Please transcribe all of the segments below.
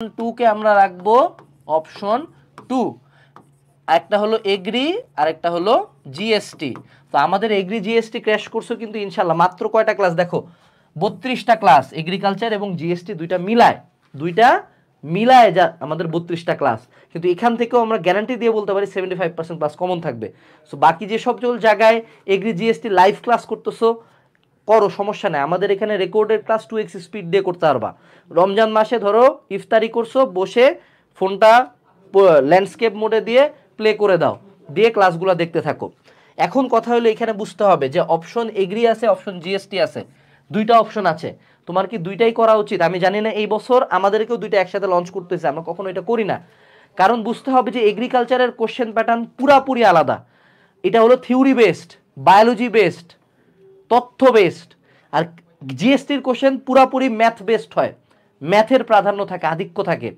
2 কে আমরা রাখবো অপশন 2। একটা হলো এগ্রি আর একটা হলো জিএসটি। তো আমাদের এগ্রি জিএসটি ক্র্যাশ কোর্সও কিন্তু ইনশাআল্লাহ মাত্র কয়টা ক্লাস দেখো, 32টা ক্লাস, এগ্রিকালচার এবং জিএসটি দুইটা মিলায় যা আমাদের 32টা ক্লাস। কিন্তু এখান থেকেও আমরা গ্যারান্টি দিয়ে বলতে পারি 75% প্লাস কমন থাকবে। সো বাকি যে সব জায়গায় এগ্রি জিএসটি লাইভ ক্লাস করতেছো করো, সমস্যা নেই, আমাদের এখানে রেকর্ডেড ক্লাস 2x স্পিড দিয়ে করতে পারবা। রমজান মাসে ধরো ইফতারি করছো, বসে ফোনটা ল্যান্ডস্কেপ মোডে দিয়ে প্লে করে দাও, দিয়ে ক্লাসগুলো দেখতে থাকো। এখন কথা হলো এখানে বুঝতে হবে যে অপশন এগ্রি আছে, অপশন জিএসটি আছে, দুইটা অপশন আছে। তোমার কি দুইটাই করা উচিত? আমি জানি না, এই বছর আমাদেরকেও দুইটা একসাথে লঞ্চ করতেছে, আমরা কখনো এটা করি না। কারণ বুঝতে হবে যে এগ্রিকালচারের কোশ্চেন প্যাটার্ন পুরাপুরি আলাদা। এটা হলো থিওরি বেসড, বায়োলজি বেসড, তথ্য বেসড। আর জিএসটির কোশ্চেন পুরাপুরি ম্যাথ বেসড হয়, ম্যাথের প্রাধান্য থাকে, আধিক্য থাকে।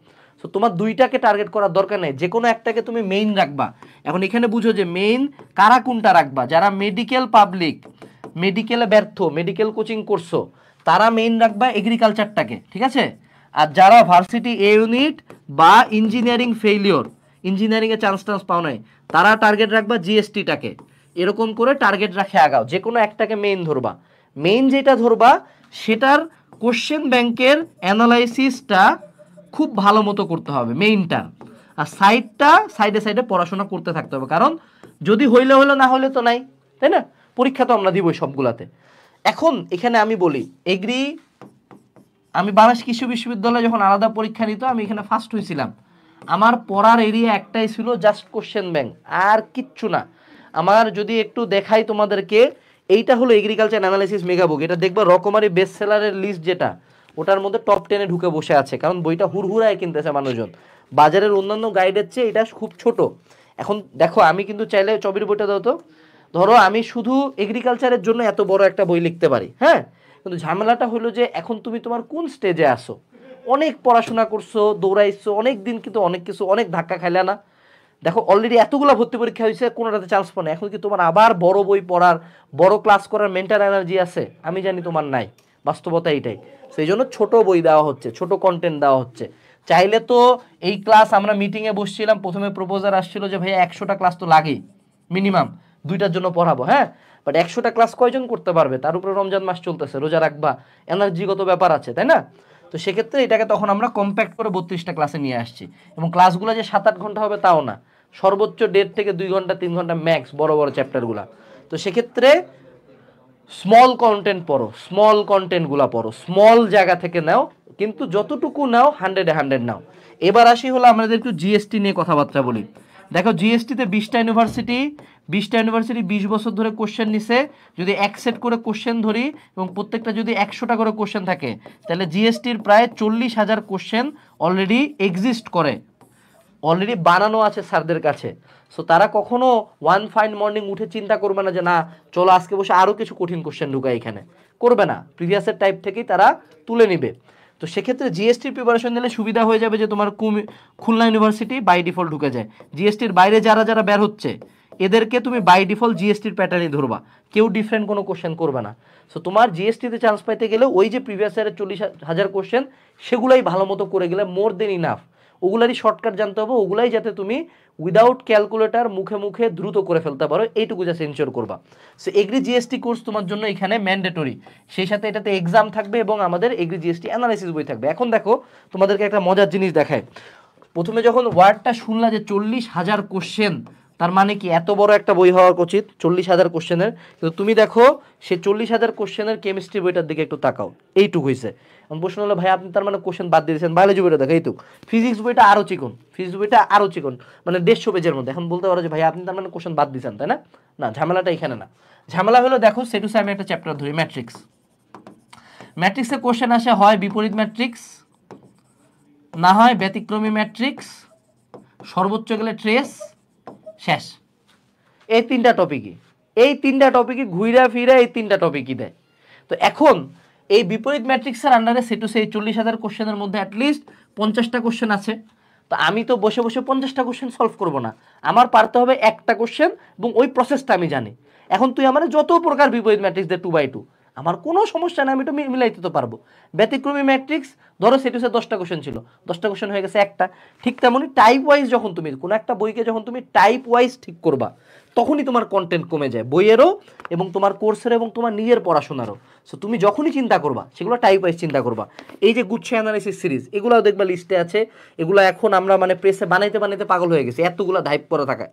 সো তোমার দুইটাকে টার্গেট করার দরকার নেই, যে কোনো একটাকে তুমি মেইন রাখবা। এখন এখানে বুঝো যে মেইন কারা কোনটা রাখবা। যারা মেডিকেল পাবলিক, মেডিকেলে ব্যর্থ, মেডিকেল কোচিং করছো, তারা মেইন রাখবা এগ্রিকালচারটাকে, ঠিক আছে? আর যারা ভার্সিটি এ ইউনিট বা ইঞ্জিনিয়ারিং ফেইলিওর, ইঞ্জিনিয়ারিংয়ে চান্স পাও নাই, তারা টার্গেট রাখবা জিএসটিটাকে। এরকম করে টার্গেট রাখে আগাও, যে কোনো একটাকে মেইন ধরবা। মেইন যেটা ধরবা সেটার কোশ্চেন ব্যাংকের অ্যানালাইসিসটা খুব ভালো মতো করতে হবে মেইনটা, আর সাইডে সাইডে পড়াশোনা করতে থাকতে হবে। কারণ যদি হইলে হলো, না হলে তো নাই, তাই না? পরীক্ষা তো আমরা দিবই সবগুলাতে। এখন এখানে আমি বলি এগ্রি, আমি বাংলাদেশ কৃষি বিশ্ববিদ্যালয়ে যখন আলাদা পরীক্ষা নিত, আমি এখানে ফার্স্ট হয়েছিলাম। আমার পড়ার এরিয়া একটাই ছিল, জাস্ট কোশ্চেন ব্যাংক, আর কিচ্ছু না। আমার যদি একটু দেখাই তোমাদেরকে, এইটা হলো এগ্রিকালচার অ্যানালাইসিস মেগা বুক। এটা দেখবা রকমারি বেস্ট সেলারের লিস্ট, যেটা ওটার মধ্যে টপ 10-এ ঢুকে বসে আছে, কারণ বইটা হুড়হুড়ায় কিনতেছে মানুষজন। বাজারের অন্যান্য গাইডের চেয়ে এটা খুব ছোট। এখন দেখো, আমি কিন্তু চাইলে চবির বইটা দাও তো, ধরো আমি শুধু এগ্রিকালচারের জন্য এত বড় একটা বই লিখতে পারি, হ্যাঁ। কিন্তু ঝামেলাটা হলো যে এখন তুমি তোমার কোন স্টেজে আসো, অনেক পড়াশোনা করছো, দৌড়াইছো অনেক দিন, কিন্তু অনেক কিছু, অনেক ধাক্কা খাইলে না। দেখো অলরেডি এতগুলো ভর্তি পরীক্ষা হয়েছে, কোনোটাতে চান্স পাও না। এখন কি তোমার আবার বড় বই পড়ার, বড় ক্লাস করার মেন্টাল এনার্জি আছে? আমি জানি তোমার নাই, বাস্তবতা এইটাই। সেই জন্য ছোট বই দেওয়া হচ্ছে, ছোট কন্টেন্ট দেওয়া হচ্ছে। চাইলে তো এই ক্লাস, আমরা মিটিংয়ে বসছিলাম, প্রথমে প্রপোজাল আসছিল যে ভাই 100টা ক্লাস তো লাগেই মিনিমাম, দুইটার জন্য পড়াবো, হ্যাঁ। বাট 100টা ক্লাস কয়জন করতে পারবে? তার উপরে রমজান মাস চলতেছে, রোজা রাখবা, এনার্জিগত ব্যাপার আছে, তাই না? তো সেক্ষেত্রে এটাকে তখন আমরা কম্প্যাক্ট করে 32টা ক্লাসে নিয়ে আসছি। এবং ক্লাসগুলো যে 7-8 ঘন্টা হবে তাও না, সর্বোচ্চ 1.5 থেকে 2 ঘন্টা 3 ঘন্টা ম্যাক্স বড় বড় চ্যাপ্টারগুলো। তো সেক্ষেত্রে স্মল কন্টেন্ট পড়ো, স্মল কন্টেন্টগুলো পড়ো, স্মল জায়গা থেকে নাও, কিন্তু যতটুকু নাও 100-এ 100 নাও। এবার আসি হলো আমাদের একটু জিএসটি নিয়ে কথাবার্তা বলি। দেখো জিএসটিতে 20টা ইউনিভার্সিটি, 20 বছর ধরে কোশ্চেন নিছে। যদি এক সেট করে কোশ্চেন ধরি এবং প্রত্যেকটা যদি 100টা করে কোশ্চেন থাকে, তাহলে জিএসটির প্রায় 40,000 কোশ্চেন অলরেডি এক্সিস্ট করে, অলরেডি বানানো আছে স্যারদের কাছে। সো তারা কখনো ওয়ান ফাইন মর্নিং উঠে চিন্তা করবে না যে না চলো আজকে বসে আরও কিছু কঠিন কোশ্চেন ঢুকায়, এখানে করবে না, প্রিভিয়াসের টাইপ থেকেই তারা তুলে নিবে। তো সেক্ষেত্রে জিএসটির প্রিপারেশন নিলে সুবিধা হয়ে যাবে যে তোমার খুলনা ইউনিভার্সিটি বাই ডিফল্ট ঢুকে যায়। জিএসটির বাইরে যারা যারা বের হচ্ছে, এদেরকে তুমি বাই ডিফল্ট জিএসটির প্যাটার্নই ধরবা, কেউ ডিফারেন্ট কোনো কোশ্চেন করবে না। সো তোমার জিএসটিতে চান্স পাইতে গেলে ওই যে প্রিভিয়াস ইয়ারের 40,000 কোশ্চেন, সেগুলাই ভালো মতো করে গেলে মোর দেন ইনাফ। ওগুলারই শর্টকাট জানতে হবে, ওগুলাই যাতে তুমি উইদাউট ক্যালকুলেটার মুখে মুখে দ্রুত করে ফেলতে পারো, এইটুকু জাস্ট এনশিওর করবা। সো এগ্রি জিএসটি কোর্স তোমার জন্য এখানে ম্যান্ডেটরি, সেই সাথে এটাতে এক্সাম থাকবে এবং আমাদের এগ্রি জিএসটি অ্যানালাইসিস বই থাকবে। এখন দেখো তোমাদেরকে একটা মজার জিনিস দেখায়। প্রথমে যখন ওয়ার্ডটা শুনলা যে 40,000 কোশ্চেন, তার মানে কি এত বড় একটা বই হওয়া উচিত 40,000 কোশ্চেনের। কিন্তু তুমি দেখো সে 40,000 কোশ্চেনের কেমিস্ট্রি বইটার দিকে একটু তাকাও, এইটুকু হয়েছে। এখন প্রশ্ন হলো ভাই আপনি তার মানে কোশ্চেন বাদ দিয়ে দিয়েছেন, বায়োলজি বইটা দেখো এইটুকু, ফিজিক্স বইটা আরও চিকন, ফিজিক্স বইটা আরও চিকন, মানে 150 পেজের মধ্যে। এখন বলতে পারো যে ভাই আপনি তার মানে কোশ্চেন বাদ দিয়েছেন, তাই না? না, ঝামেলাটা এখানে না। ঝামেলা হলো দেখো সেটুসে আমি একটা চ্যাপ্টার ধরি, ম্যাট্রিক্স। ম্যাট্রিক্সের কোশ্চেন আসে হয় বিপরীত ম্যাট্রিক্স, না হয় ব্যতিক্রমী ম্যাট্রিক্স, সর্বোচ্চ গেলে ট্রেস, শেষ। এই তিনটা টপিকই ঘুইরা ফিরা এই তিনটা টপিকই দেয়। তো এখন এই বিপরীত ম্যাট্রিক্সের আন্ডারে সেটু সেই 40,000 কোশ্চেনের মধ্যে অ্যাটলিস্ট 50টা কোশ্চেন আছে। তো আমি তো বসে বসে 50টা কোশ্চেন সলভ করব না, আমার পারতে হবে একটা কোশ্চেন, এবং ওই প্রসেসটা আমি জানি। এখন তুই আমার যত প্রকার বিপরীত ম্যাট্রিক্স দে 2x2, আমার কোনো সমস্যা নেই, আমি এটা মিলাইতে তো পারবো। ব্যতিক্রমী ম্যাট্রিক্স ধরো সেটুসে 10টা কোশ্চেন ছিল, 10টা কোশ্চেন হয়ে গেছে একটা। ঠিক তেমনই টাইপ ওয়াইজ যখন তুমি কোনো একটা বইকে যখন তুমি টাইপ ওয়াইজ ঠিক করবা তখনই তোমার কন্টেন্ট কমে যায়, বইয়েরও এবং তোমার কোর্সের এবং তোমার নিজের পড়াশোনারও। সো তুমি যখনই চিন্তা করবা সেগুলো টাইপ ওয়াইজ চিন্তা করবা। এই যে গুচ্ছ অ্যানালাইসিস সিরিজ এগুলোও দেখবা লিস্টে আছে, এগুলো এখন আমরা মানে প্রেসে বানাইতে বানাইতে পাগল হয়ে গেছি, এতগুলো টাইপ করা থাকায়।